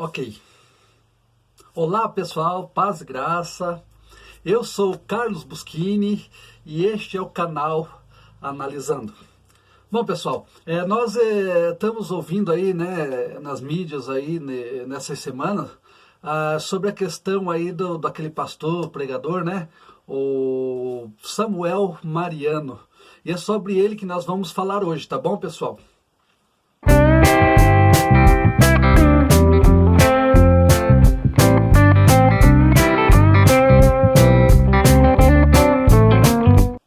Ok. Olá pessoal, paz e graça. Eu sou o Carlos Buschini e este é o canal Analisando. Bom pessoal, nós estamos ouvindo aí, né, nas mídias aí nessas semanas sobre a questão aí daquele pastor, pregador, né, o Samuel Mariano. E é sobre ele que nós vamos falar hoje, tá bom pessoal?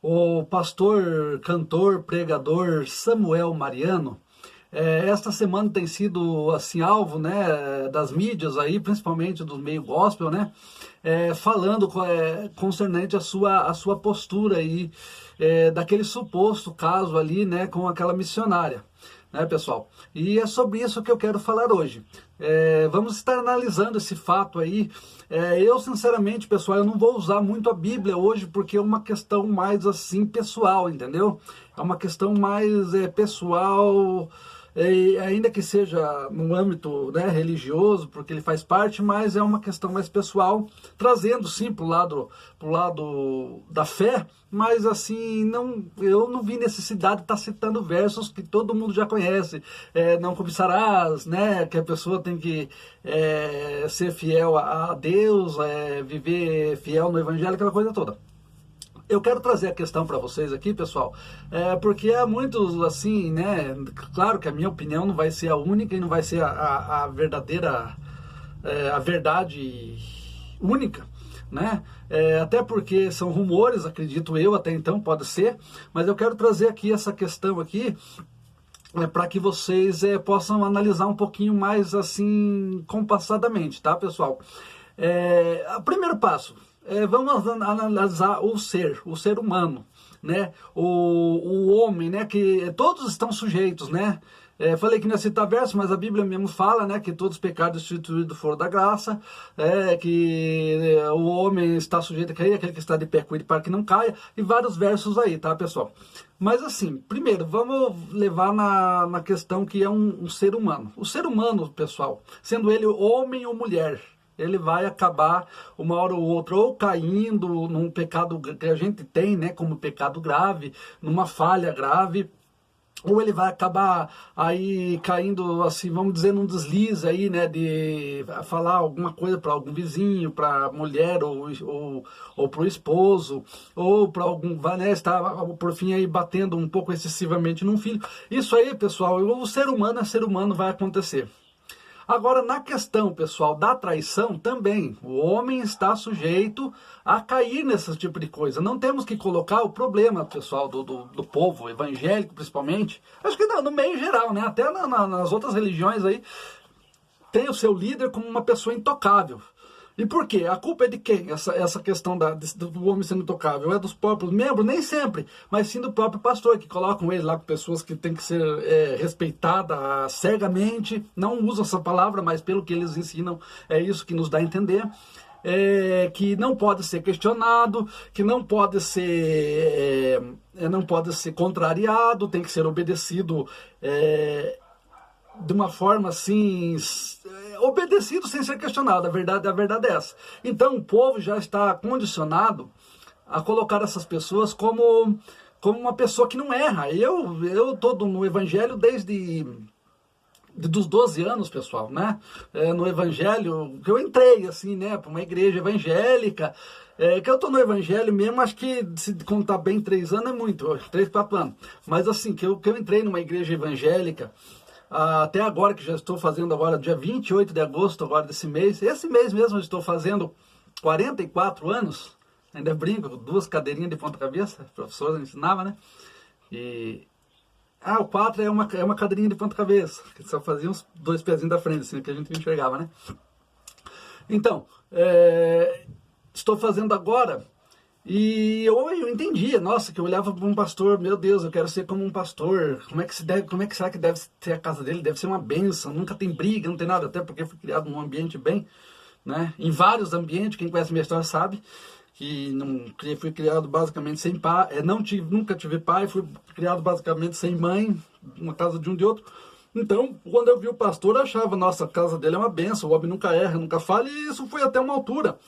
O pastor, cantor, pregador Samuel Mariano, esta semana tem sido assim alvo, né, das mídias aí, principalmente do meio gospel, né, falando concernente a sua postura aí, daquele suposto caso ali, né, com aquela missionária, né, pessoal? E é sobre isso que eu quero falar hoje. Vamos estar analisando esse fato aí. Eu, sinceramente, pessoal, eu não vou usar muito a Bíblia hoje, porque é uma questão mais, assim, pessoal, entendeu? É uma questão mais pessoal, ainda que seja no âmbito, né, religioso, porque ele faz parte, mas é uma questão mais pessoal, trazendo, sim, para o lado da fé, mas, assim, eu não vi necessidade de estar citando versos que todo mundo já conhece. Não cobiçarás, né, que a pessoa tem que ser fiel a Deus, viver fiel no Evangelho, aquela coisa toda. Eu quero trazer a questão para vocês aqui, pessoal, porque há muitos, assim, né, claro que a minha opinião não vai ser a única e não vai ser a verdadeira, a verdade única, né, até porque são rumores, acredito eu, até então pode ser, mas eu quero trazer aqui essa questão aqui, para que vocês possam analisar um pouquinho mais, assim, compassadamente, tá, pessoal? O primeiro passo, vamos analisar o ser humano, né? O homem, né? Que todos estão sujeitos, né? Falei que não ia citar verso, mas a Bíblia mesmo fala, né, que todos os pecados instituídos foram da graça, que o homem está sujeito a cair, aquele que está de pé cuide para que não caia, e vários versos aí, tá, pessoal? Mas assim, primeiro, vamos levar na questão que é um ser humano. O ser humano, pessoal, sendo ele homem ou mulher, ele vai acabar uma hora ou outra ou caindo num pecado que a gente tem, né, como pecado grave, numa falha grave, ou ele vai acabar aí caindo, assim, vamos dizer, num deslize aí, né, de falar alguma coisa para algum vizinho, para mulher ou para o esposo, ou para algum, né, estar por fim aí batendo um pouco excessivamente num filho. Isso aí, pessoal, o ser humano vai acontecer. Agora, na questão, pessoal, da traição também, o homem está sujeito a cair nesse tipo de coisa. Não temos que colocar o problema, pessoal, do povo evangélico, principalmente, acho que no meio geral, né? Até nas outras religiões aí, tem o seu líder como uma pessoa intocável. E por quê? A culpa é de quem? Essa questão do homem sendo intocável? É dos próprios membros? Nem sempre, mas sim do próprio pastor, que colocam ele lá com pessoas que têm que ser respeitadas cegamente. Não usam essa palavra, mas pelo que eles ensinam, é isso que nos dá a entender. Que não pode ser questionado, que não pode ser contrariado, tem que ser obedecido de uma forma assim, obedecido sem ser questionado. A verdade é essa. Então o povo já está condicionado a colocar essas pessoas como uma pessoa que não erra. Eu estou no evangelho desde dos 12 anos, pessoal, né? No evangelho, que eu entrei, assim, né, para uma igreja evangélica, que eu tô no evangelho mesmo, acho que se contar bem 3 anos é muito, 3, 4 anos. Mas assim, que eu entrei numa igreja evangélica, até agora, que já estou fazendo agora, dia 28 de agosto agora desse mês, esse mês mesmo eu estou fazendo 44 anos, ainda brinco, 2 cadeirinhas de ponta cabeça, a professora ensinava, né? O 4 é uma cadeirinha de ponta cabeça, que só fazia uns 2 pezinhos da frente, assim, que a gente enxergava, né? Então, estou fazendo agora. E eu entendia, nossa, que eu olhava para um pastor, meu Deus, eu quero ser como um pastor, como é que será que deve ser a casa dele? Deve ser uma bênção, nunca tem briga, não tem nada, até porque fui criado num ambiente bem, né, em vários ambientes, quem conhece minha história sabe, que fui criado basicamente sem pai, nunca tive pai, fui criado basicamente sem mãe, uma casa de um de outro, Então, quando eu vi o pastor, eu achava, nossa, a casa dele é uma benção, o homem nunca erra, nunca falha, e isso foi até uma altura.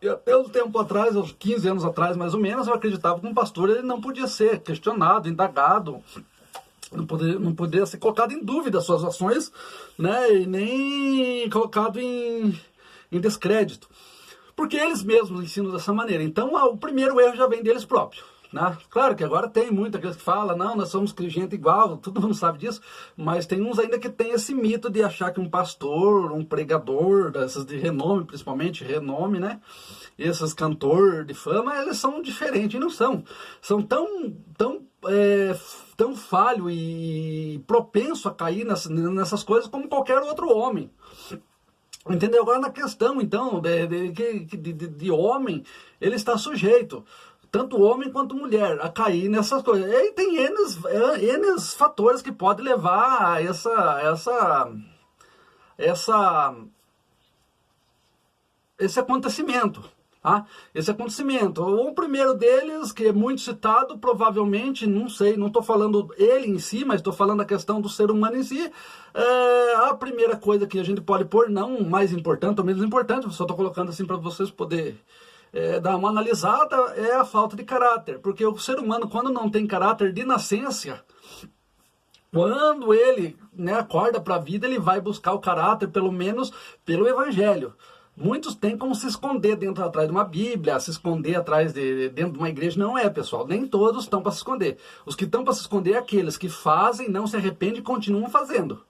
E até um tempo atrás, uns 15 anos atrás mais ou menos, eu acreditava que um pastor ele não podia ser questionado, indagado, não poderia ser colocado em dúvida as suas ações, né, e nem colocado em descrédito. Porque eles mesmos ensinam dessa maneira. Então, o primeiro erro já vem deles próprios. Né? Claro que agora tem muito aqueles que falam, não, nós somos gente igual, todo mundo sabe disso, mas tem uns ainda que tem esse mito de achar que um pastor, um pregador, dessas de renome, principalmente renome, né? Esses cantores de fama, eles são diferentes, e não são. São tão falho e propenso a cair nessas coisas como qualquer outro homem. Entendeu? Agora na questão, então, de homem, ele está sujeito, tanto homem quanto mulher, a cair nessas coisas. E aí tem N fatores que podem levar a esse acontecimento. Tá? Esse acontecimento. O primeiro deles, que é muito citado, provavelmente, não sei, não estou falando ele em si, mas estou falando a questão do ser humano em si. A primeira coisa que a gente pode pôr, não mais importante ou menos importante, só estou colocando assim para vocês poderem dar uma analisada, é a falta de caráter. Porque o ser humano, quando não tem caráter de nascença, quando ele, né, acorda para a vida, ele vai buscar o caráter, pelo menos pelo evangelho. Muitos têm como se esconder atrás de uma Bíblia, se esconder dentro de uma igreja. Não é, pessoal. Nem todos estão para se esconder. Os que estão para se esconder é aqueles que fazem, não se arrependem e continuam fazendo.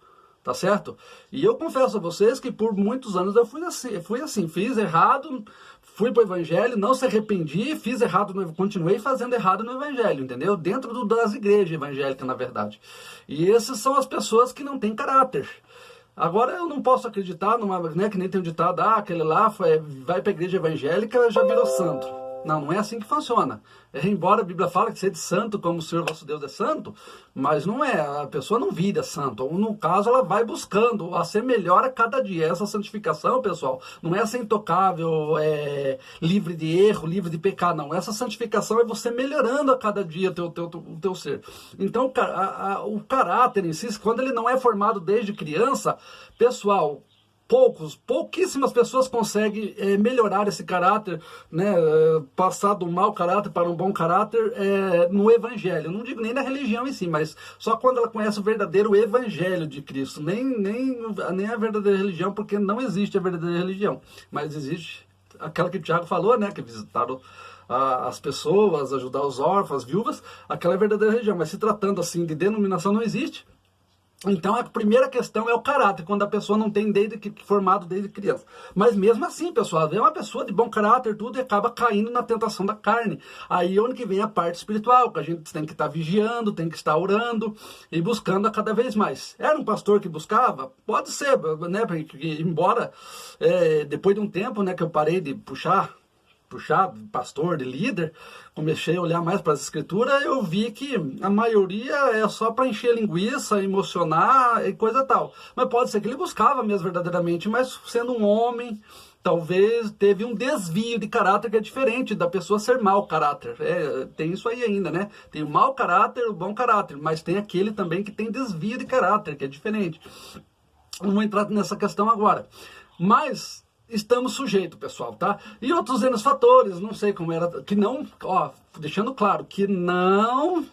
Tá certo? E eu confesso a vocês que por muitos anos eu fui assim, fiz errado, fui para o evangelho, não se arrependi, fiz errado, continuei fazendo errado no evangelho, entendeu? Dentro das igrejas evangélicas, na verdade. E essas são as pessoas que não têm caráter. Agora eu não posso acreditar, né, que nem tem um ditado, aquele lá vai para a igreja evangélica já virou santo. Não é assim que funciona. Embora a Bíblia fale que ser santo como o Senhor vosso Deus é santo, mas não é, a pessoa não vira santo. Ou no caso, ela vai buscando a ser melhor a cada dia. Essa santificação, pessoal, não é ser intocável, livre de erro, livre de pecado, não. Essa santificação é você melhorando a cada dia o teu ser. Então, o caráter em si, quando ele não é formado desde criança, pessoal, pouquíssimas pessoas conseguem melhorar esse caráter, né, passar do mau caráter para um bom caráter no evangelho. Eu não digo nem na religião em si, mas só quando ela conhece o verdadeiro evangelho de Cristo. Nem a verdadeira religião, porque não existe a verdadeira religião, mas existe aquela que o Tiago falou, né, que visitaram as pessoas, ajudar os órfãos, as viúvas. Aquela é a verdadeira religião, mas se tratando assim de denominação, não existe. Então a primeira questão é o caráter, quando a pessoa não tem formado desde criança. Mas mesmo assim, pessoal, é uma pessoa de bom caráter tudo e acaba caindo na tentação da carne. Aí é onde que vem a parte espiritual, que a gente tem que estar vigiando, tem que estar orando e buscando a cada vez mais. Era um pastor que buscava? Pode ser, né? Porque, embora depois de um tempo, né, que eu parei de puxar pastor, de líder, comecei a olhar mais para as escrituras, eu vi que a maioria é só para encher linguiça, emocionar e coisa tal. Mas pode ser que ele buscava mesmo verdadeiramente, mas sendo um homem, talvez teve um desvio de caráter que é diferente da pessoa ser mau caráter. Tem isso aí ainda, né? Tem o mau caráter, o bom caráter, mas tem aquele também que tem desvio de caráter, que é diferente. Não vou entrar nessa questão agora. Mas estamos sujeitos, pessoal, tá? E outros N fatores, não sei como era, que não, deixando claro, que não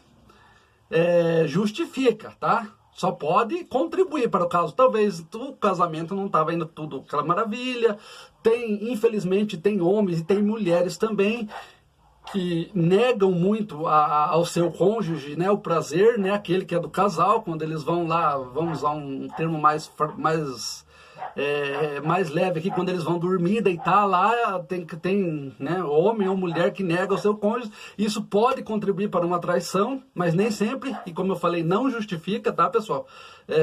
justifica, tá? Só pode contribuir para o caso. Talvez o casamento não estava indo tudo aquela maravilha. Infelizmente, tem homens e tem mulheres também que negam muito ao seu cônjuge, né, o prazer, né, aquele que é do casal, quando eles vão lá, vamos usar um termo mais leve aqui, quando eles vão dormir, deitar lá, tem né, homem ou mulher que nega o seu cônjuge. Isso pode contribuir para uma traição, mas nem sempre, e como eu falei, não justifica, tá, pessoal?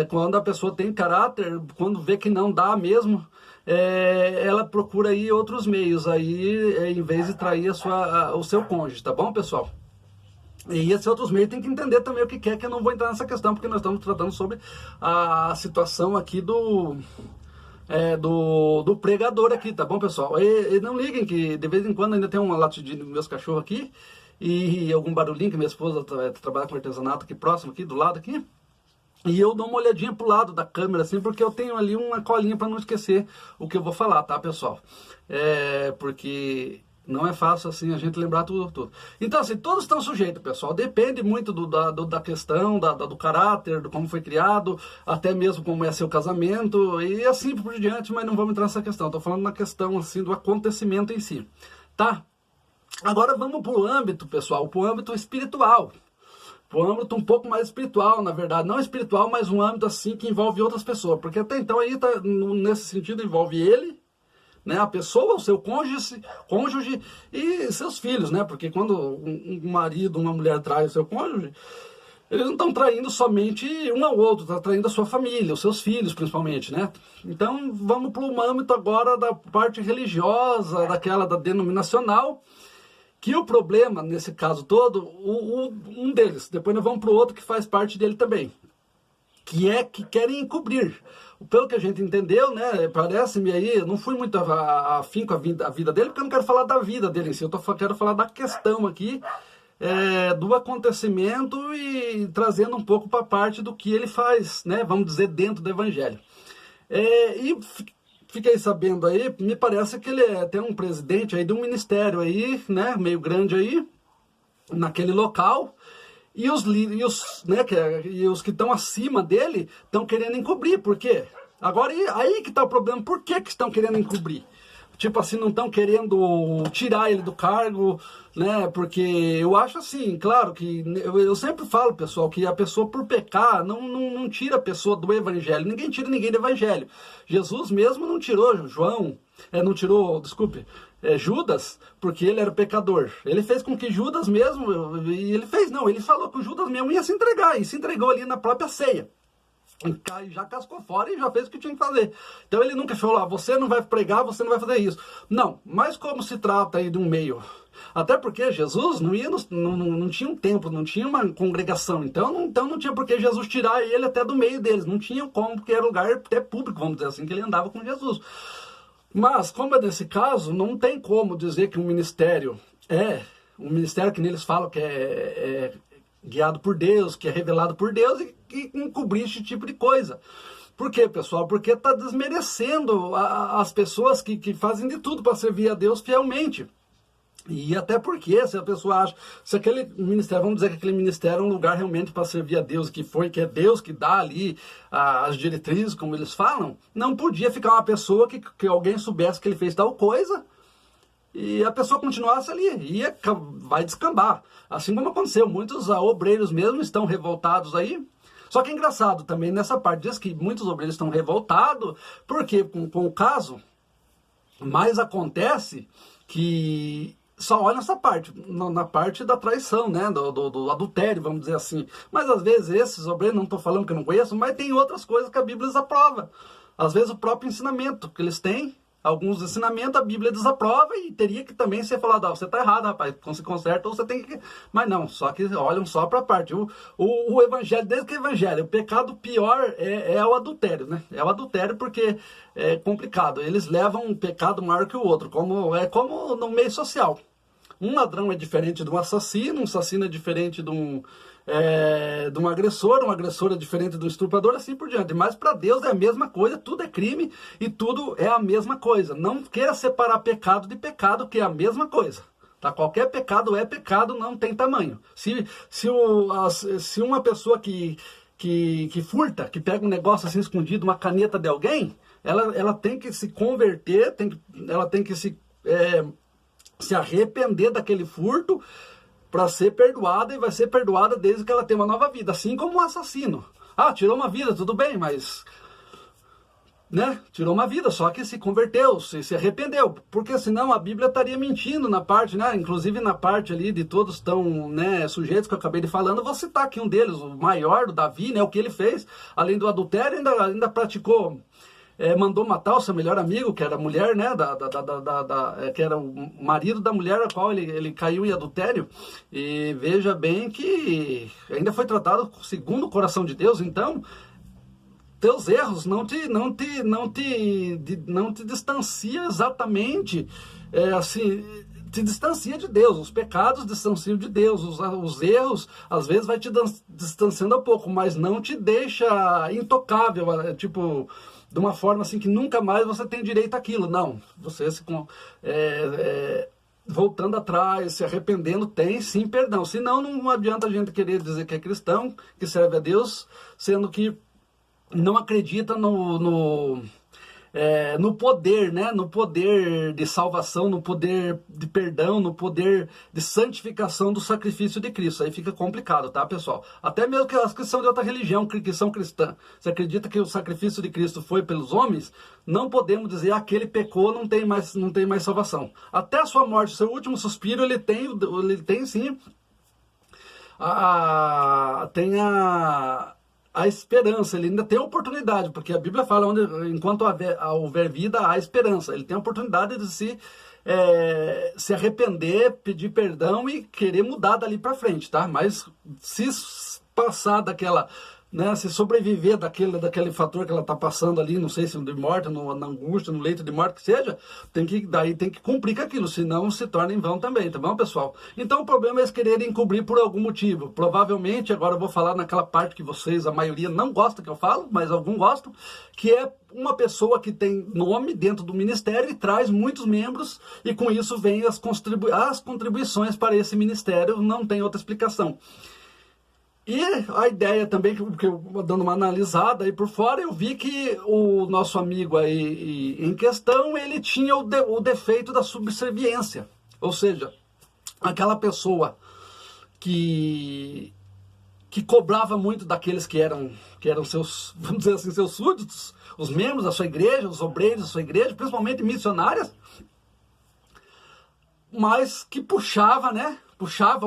Quando a pessoa tem caráter, quando vê que não dá mesmo, ela procura aí outros meios, aí, em vez de trair o seu cônjuge, tá bom, pessoal? E esses outros meios tem que entender também o que é, que eu não vou entrar nessa questão, porque nós estamos tratando sobre a situação aqui do pregador aqui, tá bom, pessoal? E não liguem que de vez em quando ainda tem uma latidinha dos meus cachorros aqui e algum barulhinho, que minha esposa trabalha com artesanato aqui próximo, aqui do lado aqui. E eu dou uma olhadinha pro lado da câmera, assim, porque eu tenho ali uma colinha para não esquecer o que eu vou falar, tá, pessoal? Porque não é fácil, assim, a gente lembrar tudo. Então, assim, todos estão sujeitos, pessoal. Depende muito da questão, do caráter, do como foi criado, até mesmo como é seu casamento, e assim por diante, mas não vamos entrar nessa questão. Estou falando na questão, assim, do acontecimento em si, tá? Agora vamos pro âmbito, pessoal, pro âmbito espiritual. Pro âmbito um pouco mais espiritual, na verdade. Não espiritual, mas um âmbito assim que envolve outras pessoas. Porque até então aí, nesse sentido, envolve ele, né, a pessoa, o seu cônjuge e seus filhos, né? Porque quando um marido, uma mulher trai o seu cônjuge, eles não estão traindo somente um ao outro, está traindo a sua família, os seus filhos principalmente, né? Então vamos para o âmbito agora da parte religiosa, daquela da denominacional, que o problema, nesse caso todo, um deles, depois nós vamos para o outro que faz parte dele também, que é que querem encobrir. Pelo que a gente entendeu, né, parece-me aí, eu não fui muito afim com a vida dele, porque eu não quero falar da vida dele em si, quero falar da questão aqui, do acontecimento e trazendo um pouco para a parte do que ele faz, né, vamos dizer, dentro do evangelho. E fiquei sabendo aí, me parece que ele é até um presidente aí de um ministério aí, né, meio grande aí, naquele local, e os que estão acima dele estão querendo encobrir. Por quê? Agora, aí que está o problema. Por que estão querendo encobrir? Tipo assim, não estão querendo tirar ele do cargo, né? Porque eu acho assim, claro que eu sempre falo, pessoal, que a pessoa por pecar não tira a pessoa do evangelho. Ninguém tira ninguém do evangelho. Jesus mesmo não tirou Judas, porque ele era pecador. Ele fez com que Judas mesmo, ele falou que o Judas mesmo ia se entregar, e se entregou ali na própria ceia. E já cascou fora e já fez o que tinha que fazer. Então ele nunca falou, você não vai pregar, você não vai fazer isso. Não, mas como se trata aí de um meio... Até porque Jesus não tinha um templo, não tinha uma congregação, então não tinha por que Jesus tirar ele até do meio deles. Não tinha como, porque era lugar até público, vamos dizer assim, que ele andava com Jesus. Mas, como é desse caso, não tem como dizer que um ministério que neles falam que é guiado por Deus, que é revelado por Deus, e que encobrir esse tipo de coisa. Por quê, pessoal? Porque está desmerecendo as pessoas que fazem de tudo para servir a Deus fielmente. E até porque, se a pessoa acha, se aquele ministério, vamos dizer que aquele ministério é um lugar realmente para servir a Deus, que é Deus que dá ali as diretrizes, como eles falam, não podia ficar uma pessoa que alguém soubesse que ele fez tal coisa e a pessoa continuasse ali, vai descambar. Assim como aconteceu, muitos obreiros mesmo estão revoltados aí. Só que é engraçado também nessa parte, diz que muitos obreiros estão revoltados, porque com o caso, mais acontece que só olha essa parte, na parte da traição, né, do adultério, vamos dizer assim. Mas às vezes esses obreiros, não estou falando que eu não conheço, mas tem outras coisas que a Bíblia desaprova. Às vezes o próprio ensinamento que eles têm, alguns ensinamentos a Bíblia desaprova e teria que também ser falado, você está errado, rapaz, se conserta ou você tem que... Mas não, só que olham só para a parte. O evangelho, desde que o evangelho, o pecado pior é o adultério, né? É o adultério porque é complicado. Eles levam um pecado maior que o outro, como no meio social. Um ladrão é diferente de um assassino é diferente de um agressor é diferente do estuprador, assim por diante. Mas para Deus é a mesma coisa, tudo é crime e tudo é a mesma coisa. Não queira separar pecado de pecado, que é a mesma coisa. Tá? Qualquer pecado é pecado, não tem tamanho. Se uma pessoa que furta, que pega um negócio assim escondido, uma caneta de alguém, ela tem que se converter, ela tem que se arrepender daquele furto para ser perdoada, e vai ser perdoada desde que ela tenha uma nova vida, assim como um assassino. Tirou uma vida, tudo bem, mas né, tirou uma vida, só que se converteu, se arrependeu, porque senão a Bíblia estaria mentindo na parte, né, inclusive na parte ali de todos estão, né, sujeitos que eu acabei de falando. Vou citar aqui um deles, o maior, o Davi, né, o que ele fez, além do adultério, ainda praticou, mandou matar o seu melhor amigo, que era a mulher, né, que era o marido da mulher a qual ele caiu em adultério. E veja bem que ainda foi tratado segundo o coração de Deus. Então, teus erros não te distancia exatamente assim te distancia de Deus, os pecados distanciam de Deus, os erros às vezes vai te distanciando um pouco, mas não te deixa intocável, tipo, de uma forma assim que nunca mais você tem direito àquilo, não, você se voltando atrás, se arrependendo, tem sim perdão, senão não adianta a gente querer dizer que é cristão, que serve a Deus, sendo que não acredita no poder, né? No poder de salvação, no poder de perdão, no poder de santificação do sacrifício de Cristo. Aí fica complicado, tá, pessoal? Até mesmo que as que são de outra religião, que são cristã, você acredita que o sacrifício de Cristo foi pelos homens? Não podemos dizer aquele pecou, não tem mais salvação. Até a sua morte, seu último suspiro, ele tem sim a esperança, ele ainda tem a oportunidade, porque a Bíblia fala, enquanto houver vida, há esperança. Ele tem a oportunidade de se arrepender, pedir perdão e querer mudar dali para frente, tá? Mas se passar daquela, né, se sobreviver daquele fator que ela está passando ali, não sei se de morte, na angústia, no leito de morte que seja, daí tem que cumprir com aquilo, senão se torna em vão também, tá bom, pessoal? Então o problema é eles quererem encobrir por algum motivo. Provavelmente, agora eu vou falar naquela parte que vocês, a maioria, não gosta que eu falo, mas alguns gostam, que é uma pessoa que tem nome dentro do ministério e traz muitos membros, e com isso vem as contribuições para esse ministério, não tem outra explicação. E a ideia também, que eu dando uma analisada aí por fora, eu vi que o nosso amigo aí em questão, ele tinha o defeito da subserviência. Ou seja, aquela pessoa que cobrava muito daqueles que eram seus, vamos dizer assim, seus súditos, os membros da sua igreja, os obreiros da sua igreja, principalmente missionárias, mas que puxava, né? Puxava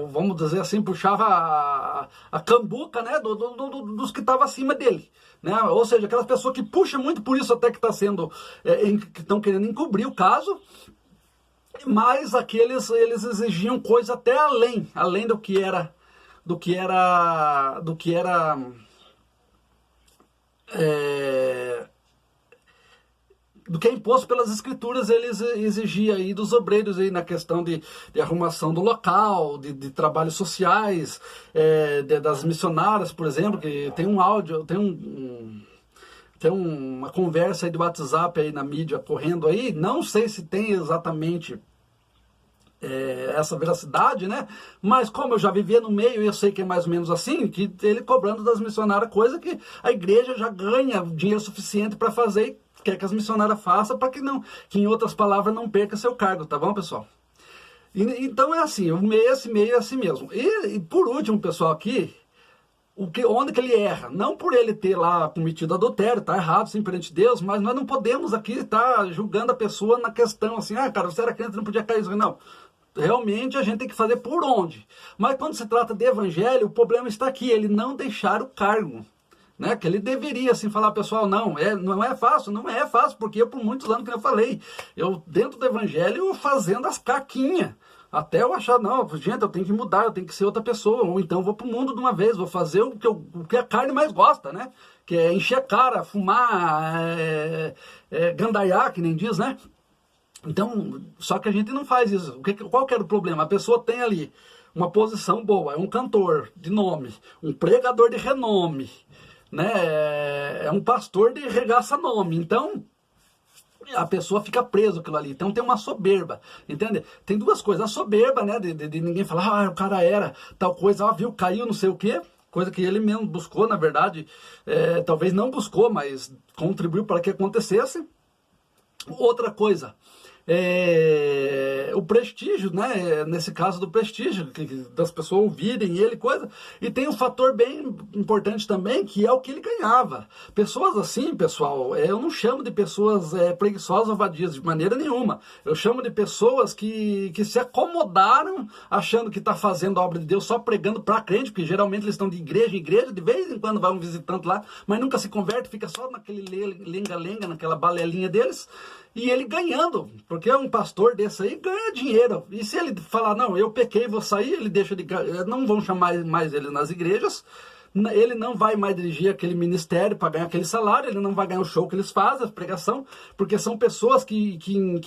vamos dizer assim, puxava a cambuca, né, dos que estavam acima dele, né? Ou seja, aquelas pessoas que puxam muito, por isso até que está sendo, que estão querendo encobrir o caso, mas aqueles, eles exigiam coisa até além do que era do que é imposto pelas escrituras. Eles exigiam aí dos obreiros aí na questão de arrumação do local, de trabalhos sociais, das missionárias, por exemplo, que tem um áudio, tem uma conversa aí do WhatsApp aí na mídia correndo aí, não sei se tem exatamente essa veracidade, né? Mas como eu já vivia no meio, eu sei que é mais ou menos assim, que ele cobrando das missionárias, coisa que a igreja já ganha dinheiro suficiente para fazer e quer que as missionárias façam, para que em outras palavras, não perca seu cargo, tá bom, pessoal? Então é assim, o meio é assim mesmo. E por último, pessoal, aqui, onde que ele erra? Não por ele ter lá cometido adultério, tá errado, sim, perante Deus, mas nós não podemos aqui estar julgando a pessoa na questão assim, cara, você era crente, não podia cair isso, não. Realmente a gente tem que fazer por onde. Mas quando se trata de evangelho, o problema está aqui, ele não deixar o cargo. Né, que ele deveria assim falar, pessoal, não é fácil, porque eu por muitos anos, que eu falei, eu dentro do evangelho fazendo as caquinhas, até eu achar, não, gente, eu tenho que mudar, eu tenho que ser outra pessoa, ou então eu vou pro mundo de uma vez, vou fazer o que a carne mais gosta, né, que é encher a cara, fumar, gandaiar, que nem diz, né. Então, só que a gente não faz isso. Qual que era o problema? A pessoa tem ali uma posição boa, é um cantor de nome, um pregador de renome, né? É um pastor de regaça-nome. Então, a pessoa fica presa aquilo ali. Então tem uma soberba, entende? Tem duas coisas. A soberba, né? De ninguém falar, o cara era tal coisa, viu, caiu, não sei o quê. Coisa que ele mesmo buscou, na verdade. Talvez não buscou, mas contribuiu para que acontecesse. Outra coisa, o prestígio, né? Nesse caso do prestígio, das pessoas ouvirem ele, coisa. E tem um fator bem importante também, que é o que ele ganhava. Pessoas assim, pessoal, eu não chamo de pessoas preguiçosas ou vadias, de maneira nenhuma. Eu chamo de pessoas que se acomodaram, achando que está fazendo a obra de Deus só pregando para crente, porque geralmente eles estão de igreja em igreja, de vez em quando vai um visitante lá, mas nunca se converte, fica só naquele lenga-lenga, naquela balelinha deles. E ele ganhando, porque um pastor desse aí ganha dinheiro. E se ele falar, não, eu pequei, vou sair, ele deixa de... Não vão chamar mais ele nas igrejas, ele não vai mais dirigir aquele ministério para ganhar aquele salário, ele não vai ganhar o show que eles fazem, a pregação, porque são pessoas que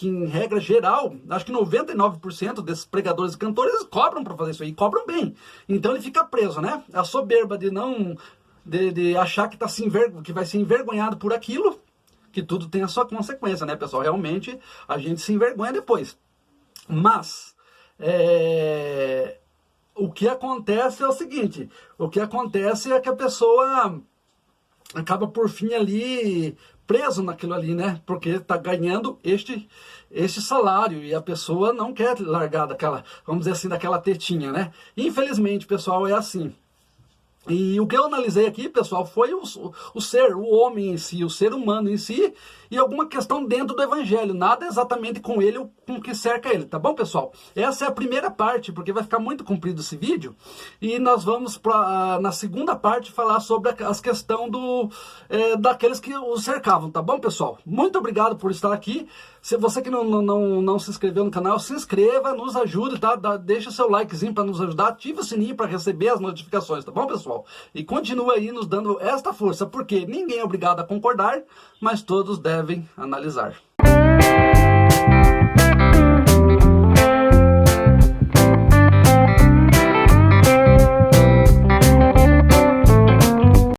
em regra geral, acho que 99% desses pregadores e cantores eles cobram para fazer isso aí, cobram bem. Então ele fica preso, né? A soberba de não de achar que, que vai ser envergonhado por aquilo, que tudo tem a sua consequência, né, pessoal? Realmente a gente se envergonha depois. Mas o que acontece é o seguinte, o que acontece é que a pessoa acaba por fim ali preso naquilo ali, né? Porque está ganhando este salário e a pessoa não quer largar daquela, vamos dizer assim, daquela tetinha, né? Infelizmente, pessoal, é assim. E o que eu analisei aqui, pessoal, foi o ser, o homem em si, o ser humano em si, e alguma questão dentro do evangelho, nada exatamente com ele ou com o que cerca ele, tá bom, pessoal? Essa é a primeira parte, porque vai ficar muito comprido esse vídeo, e nós vamos, na segunda parte, falar sobre as questões daqueles que o cercavam, tá bom, pessoal? Muito obrigado por estar aqui. Se você que não se inscreveu no canal, se inscreva, nos ajude, tá? Deixa seu likezinho para nos ajudar, ativa o sininho para receber as notificações, tá bom, pessoal? E continua aí nos dando esta força, porque ninguém é obrigado a concordar, mas todos devem analisar.